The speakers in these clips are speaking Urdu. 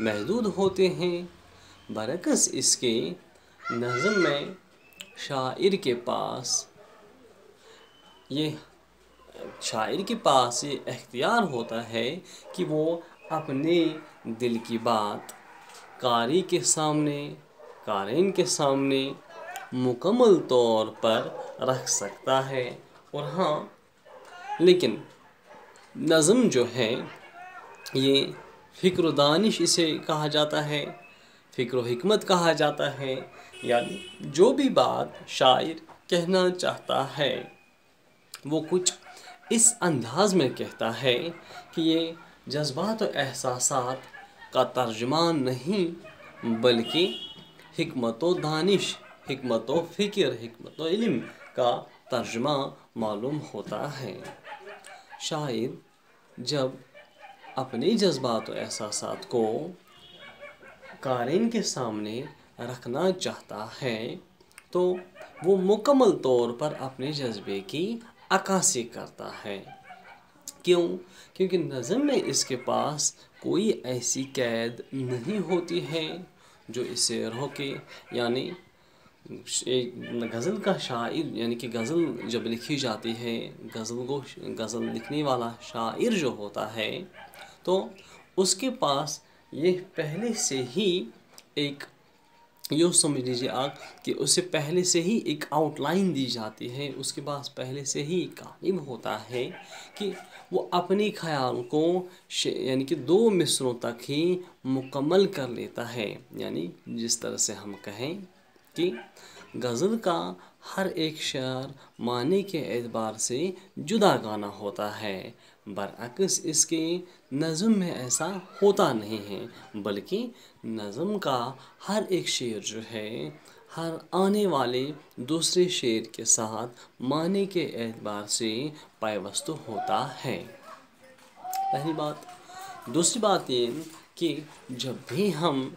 محدود ہوتے ہیں۔ برعکس اس کے نظم میں شاعر کے پاس یہ اختیار ہوتا ہے کہ وہ اپنے دل کی بات قارئین کے سامنے مکمل طور پر رکھ سکتا ہے۔ اور ہاں، لیکن نظم جو ہے یہ فکر و دانش اسے کہا جاتا ہے، فکر و حکمت کہا جاتا ہے، یعنی جو بھی بات شاعر کہنا چاہتا ہے وہ کچھ اس انداز میں کہتا ہے کہ یہ جذبات و احساسات کا ترجمان نہیں بلکہ حکمت و دانش، حکمت و فکر، حکمت و علم کا ترجمہ معلوم ہوتا ہے۔ شاعر جب اپنے جذبات و احساسات کو قارئین کے سامنے رکھنا چاہتا ہے تو وہ مکمل طور پر اپنے جذبے کی عکاسی کرتا ہے۔ کیوں؟ کیونکہ نظم میں اس کے پاس کوئی ایسی قید نہیں ہوتی ہے جو اسے روکے، یعنی غزل کا شاعر، یعنی کہ غزل جب لکھی جاتی ہے، غزل لکھنے والا شاعر جو ہوتا ہے تو اس کے پاس یہ پہلے سے ہی ایک، یوں سمجھ لیجیے آپ کہ اسے پہلے سے ہی ایک آؤٹ لائن دی جاتی ہے، اس کے پاس پہلے سے ہی قائم ہوتا ہے کہ وہ اپنے خیال کو یعنی کہ 2 مصروں تک ہی مکمل کر لیتا ہے۔ یعنی جس طرح سے ہم کہیں کہ غزل کا ہر ایک شعر معنی کے اعتبار سے جدا گانا ہوتا ہے، برعکس اس کے نظم میں ایسا ہوتا نہیں ہے، بلکہ نظم کا ہر ایک شعر جو ہے ہر آنے والے دوسرے شعر کے ساتھ معنی کے اعتبار سے پیوست ہوتا ہے۔ پہلی بات۔ دوسری بات یہ کہ جب بھی ہم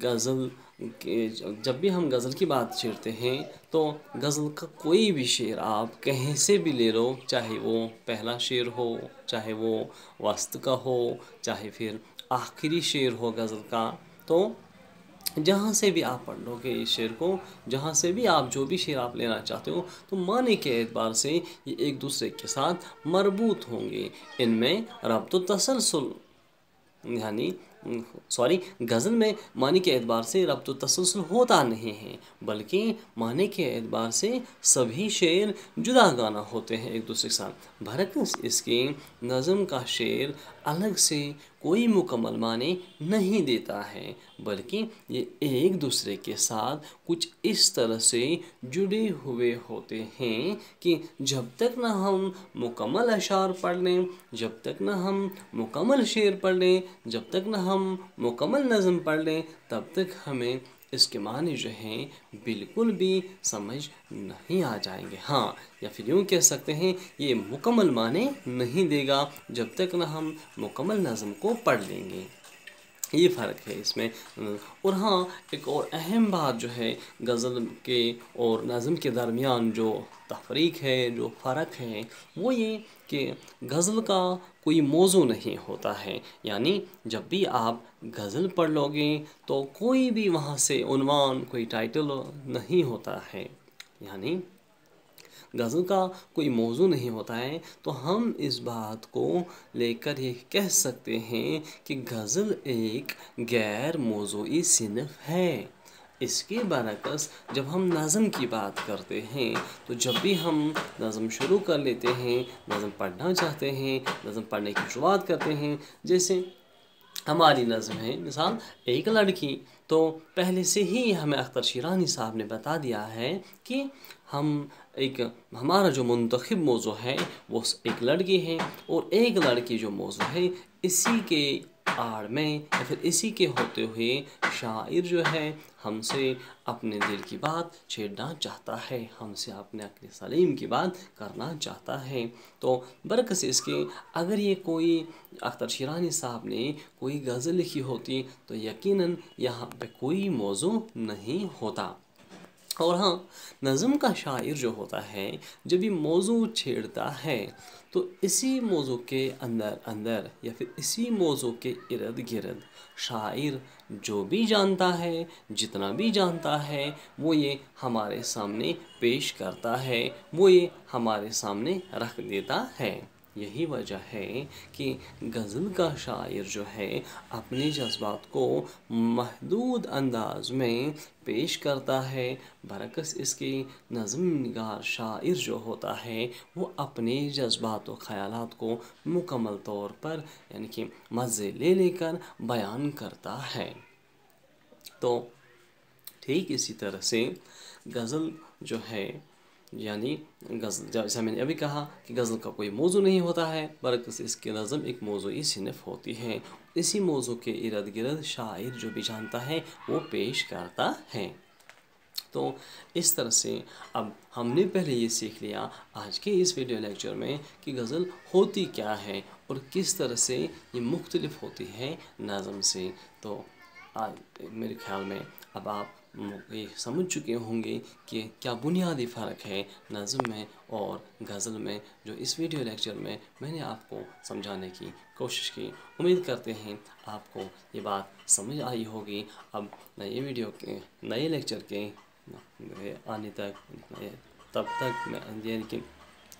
غزل کی بات چھیڑتے ہیں تو غزل کا کوئی بھی شعر آپ کہیں سے بھی لے لو، چاہے وہ پہلا شعر ہو، چاہے وہ وسط کا ہو، چاہے پھر آخری شعر ہو غزل کا، تو جہاں سے بھی آپ پڑھ لو گے اس شعر کو، جہاں سے بھی آپ جو بھی شعر آپ لینا چاہتے ہو، تو معنی کے اعتبار سے یہ ایک دوسرے کے ساتھ مربوط ہوں گے۔ ان میں ربط و تسلسل، یعنی غزل میں معنی کے اعتبار سے ربط و تسلسل ہوتا نہیں ہے، بلکہ معنی کے اعتبار سے سبھی شعر جدا گانا ہوتے ہیں ایک دوسرے کے ساتھ۔ برعکس اس کے نظم کا شعر الگ سے کوئی مکمل معنی نہیں دیتا ہے، بلکہ یہ ایک دوسرے کے ساتھ کچھ اس طرح سے جڑے ہوئے ہوتے ہیں کہ جب تک نہ ہم مکمل اشعار پڑھ لیں، جب تک نہ ہم مکمل شعر پڑھ لیں، جب تک نہ ہم مکمل نظم پڑھ لیں، تب تک ہمیں اس کے معنی جو ہیں بالکل بھی سمجھ نہیں آ جائیں گے۔ ہاں، یا پھر یوں کہہ سکتے ہیں یہ مکمل معنی نہیں دے گا جب تک نہ ہم مکمل نظم کو پڑھ لیں گے۔ یہ فرق ہے اس میں۔ اور ہاں، ایک اور اہم بات جو ہے غزل کے اور نظم کے درمیان جو تفریق ہے، جو فرق ہے، وہ یہ کہ غزل کا کوئی موضوع نہیں ہوتا ہے، یعنی جب بھی آپ غزل پڑھ لو گے تو کوئی بھی وہاں سے عنوان، کوئی ٹائٹل نہیں ہوتا ہے، یعنی غزل کا کوئی موضوع نہیں ہوتا ہے، تو ہم اس بات کو لے کر یہ کہہ سکتے ہیں کہ غزل ایک غیر موضوعی صنف ہے۔ اس کے برعکس جب ہم نظم کی بات کرتے ہیں تو جب بھی ہم نظم شروع کر لیتے ہیں، نظم پڑھنا چاہتے ہیں، نظم پڑھنے کی شروعات کرتے ہیں، جیسے ہماری نظم ہے مثال ایک لڑکی، تو پہلے سے ہی ہمیں اختر شیرانی صاحب نے بتا دیا ہے کہ ہمارا جو منتخب موضوع ہے وہ ایک لڑکی ہے، اور ایک لڑکی جو موضوع ہے اسی کے آڑ میں یا پھر اسی کے ہوتے ہوئے شاعر جو ہے ہم سے اپنے دل کی بات چھیڑنا چاہتا ہے، ہم سے اپنے عقل سلیم کی بات کرنا چاہتا ہے۔ تو برعکس اس کے اگر یہ کوئی اختر شیرانی صاحب نے کوئی غزل لکھی ہوتی تو یقیناً یہاں پہ کوئی موضوع نہیں ہوتا۔ اور ہاں، نظم کا شاعر جو ہوتا ہے جب یہ موضوع چھیڑتا ہے تو اسی موضوع کے اندر یا پھر اسی موضوع کے ارد گرد شاعر جو بھی جانتا ہے، جتنا بھی جانتا ہے، وہ یہ ہمارے سامنے پیش کرتا ہے، وہ یہ ہمارے سامنے رکھ دیتا ہے۔ یہی وجہ ہے کہ غزل کا شاعر جو ہے اپنے جذبات کو محدود انداز میں پیش کرتا ہے، برعکس اس کی نظم نگار شاعر جو ہوتا ہے وہ اپنے جذبات و خیالات کو مکمل طور پر یعنی کہ مزے لے کر بیان کرتا ہے۔ تو ٹھیک اسی طرح سے غزل جو ہے یعنی غزل، جیسا میں نے ابھی کہا کہ غزل کا کوئی موضوع نہیں ہوتا ہے، برعکس اس کی نظم ایک موضوعی صنف ہوتی ہے، اسی موضوع کے ارد گرد شاعر جو بھی جانتا ہے وہ پیش کرتا ہے۔ تو اس طرح سے اب ہم نے پہلے یہ سیکھ لیا آج کے اس ویڈیو لیکچر میں کہ غزل ہوتی کیا ہے اور کس طرح سے یہ مختلف ہوتی ہے نظم سے۔ تو میرے خیال میں اب آپ یہ سمجھ چکے ہوں گے کہ کیا بنیادی فرق ہے نظم میں اور غزل میں، جو اس ویڈیو لیکچر میں میں نے آپ کو سمجھانے کی کوشش کی۔ امید کرتے ہیں آپ کو یہ بات سمجھ آئی ہوگی۔ اب نئے ویڈیو کے نئے لیکچر کے آنے تک تب تک میں یعنی کہ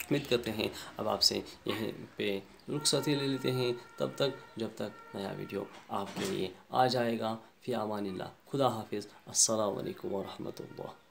امید کرتے ہیں اب آپ سے یہیں پہ رخصتی لے لیتے ہیں، تب تک جب تک نیا ویڈیو آپ کے لیے آ جائے گا۔ فی امان اللہ، خدا حافظ، السلام علیکم ورحمۃ اللہ۔